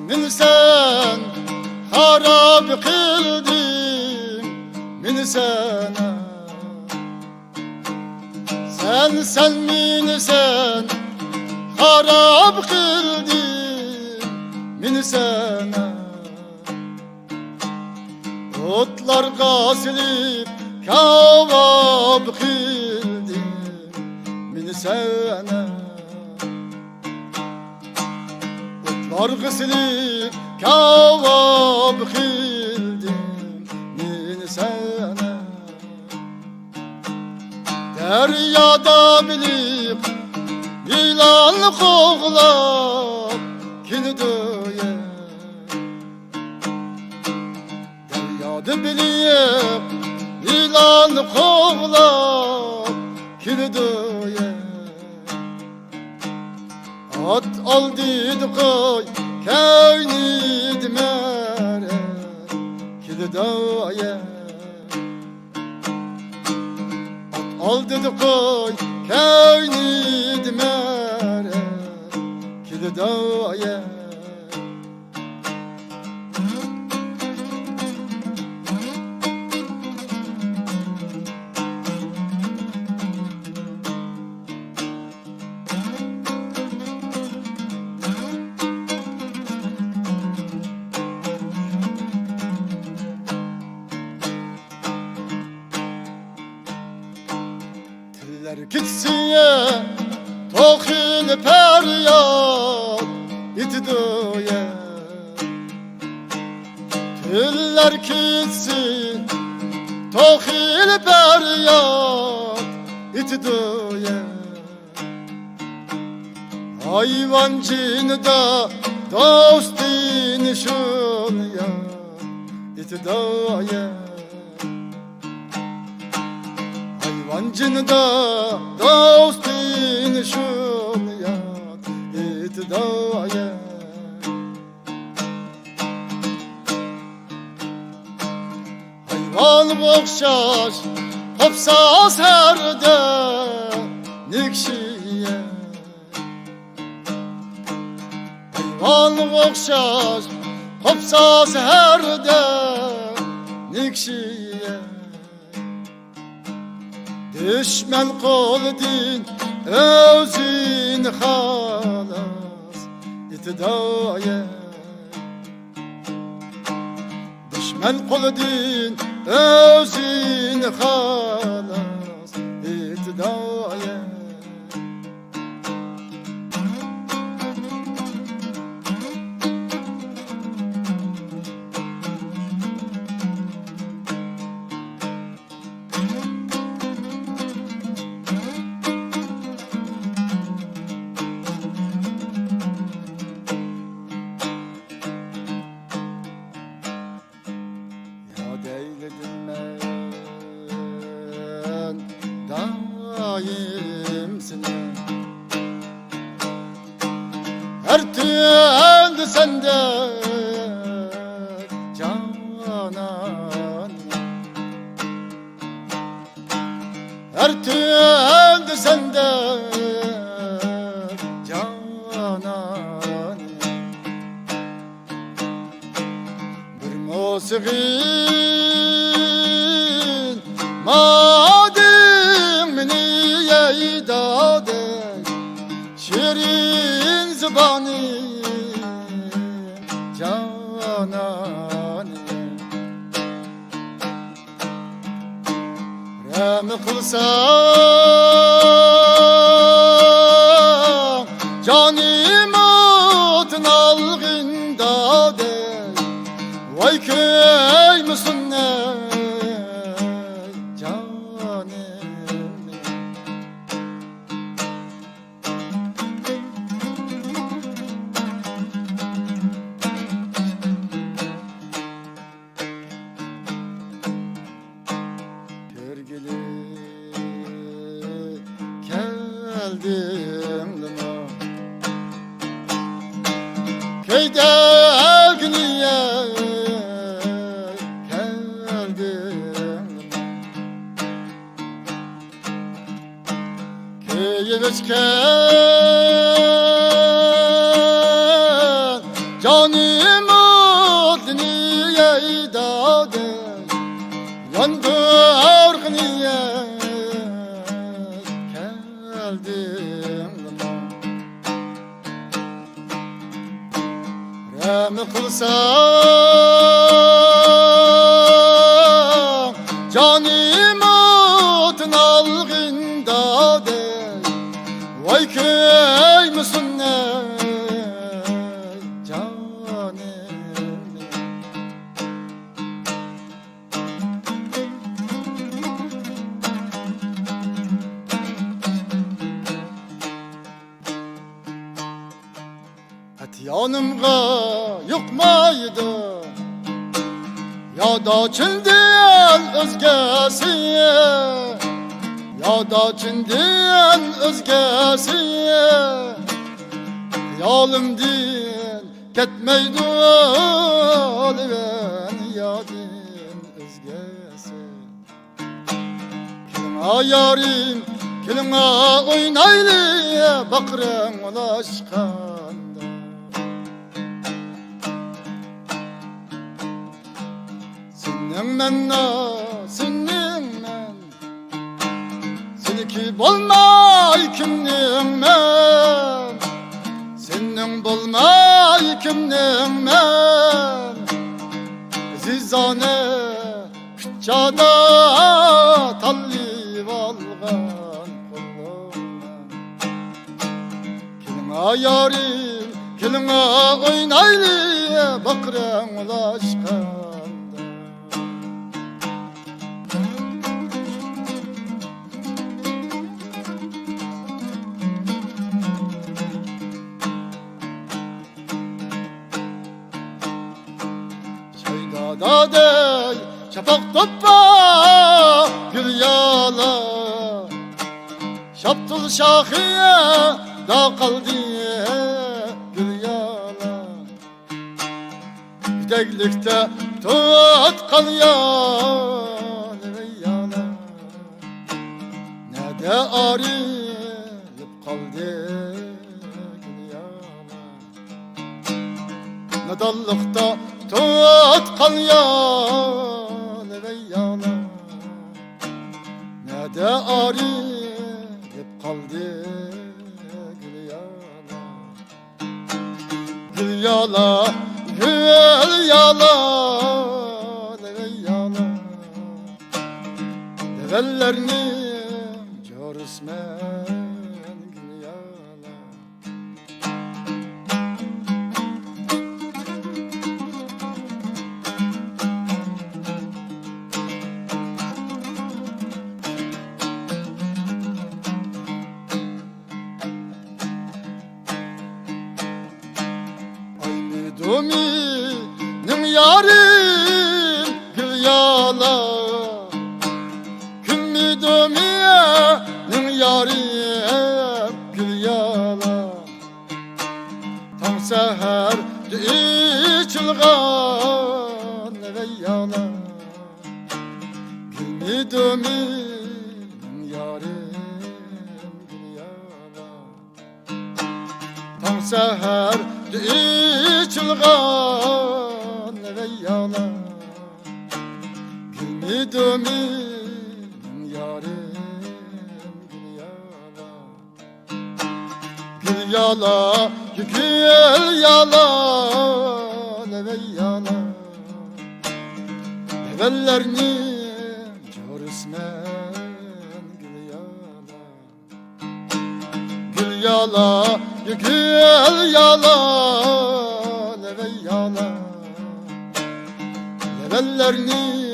Min sen harap kıldın min sana. Sen min sen harap kıldın min sana. Otlar gazilip kavab kıldın min sana. Otlar gazilip kavab kıldın min sana. Deryada bilip yılan koğlap kildoya. Deryada bilip yılan koğlap kildoya. At aldı koy köyni dimere kildoya. Aldı koy köyni dimere kildoya. Gitsin tohil feryat itdoya. Tüller gitsin tohil feryat itdoya. Hayvan cinda dostin şun ya itdoya. Hayvancında dostin şun yat itdaya. Hayvan bokşaş hopsas herde nikşiye. Hayvan bokşaş hopsas herde nikşiye. Düşman koldin özün halas itdaya. Düşman koldin özün halas itdaya. Her türlü sende canan. Her türlü sende canan. Bir musiğin madem niye idade. Şirin zubani canan. Rem kılsam canim otun algında de. Vay köy musun ne canim. Geldim lima köyde günüye geldim lima. Köye geçken canım geldin Remi kılsam Canim otun algında de Vay köy müsün ne canim Et yanımga yıkmaydı Ya da çindiyen özgesi Ya da çindiyen özgesi Yalım din ketmeydi ben yadin özgesi Kilima yarim kilima oynaylı Bakırım ulaşkanda Senin men senin men Seniki bolmay kimning men Senin bolmay kimning men Zizane küçada talli valgan kulluğum Kilima yarim kilima oynaylı Bakırım ulaşkan Dadey şapak toppa gül yala Şaptul şahiye da kaldı gül yala Gideklikte tut kal yala Ne de arayıp kaldı gül yala Ne dallıkta tut kal yana Ne de arayıp kaldı gül yala Gül yala, gül yala Devellerini görüsmen gül yala Dumi'nin yarim gül yala Kümmi Dumi'nin yarim gül yala Tam seher içilgan yala Kümmi Dumi'nin yarim gül yala Tam seher içilgan yala Gülmi dömin yarim gül yala Gül yala Devellerini görüsmen gül yala Gül yala Gül yala Devellerini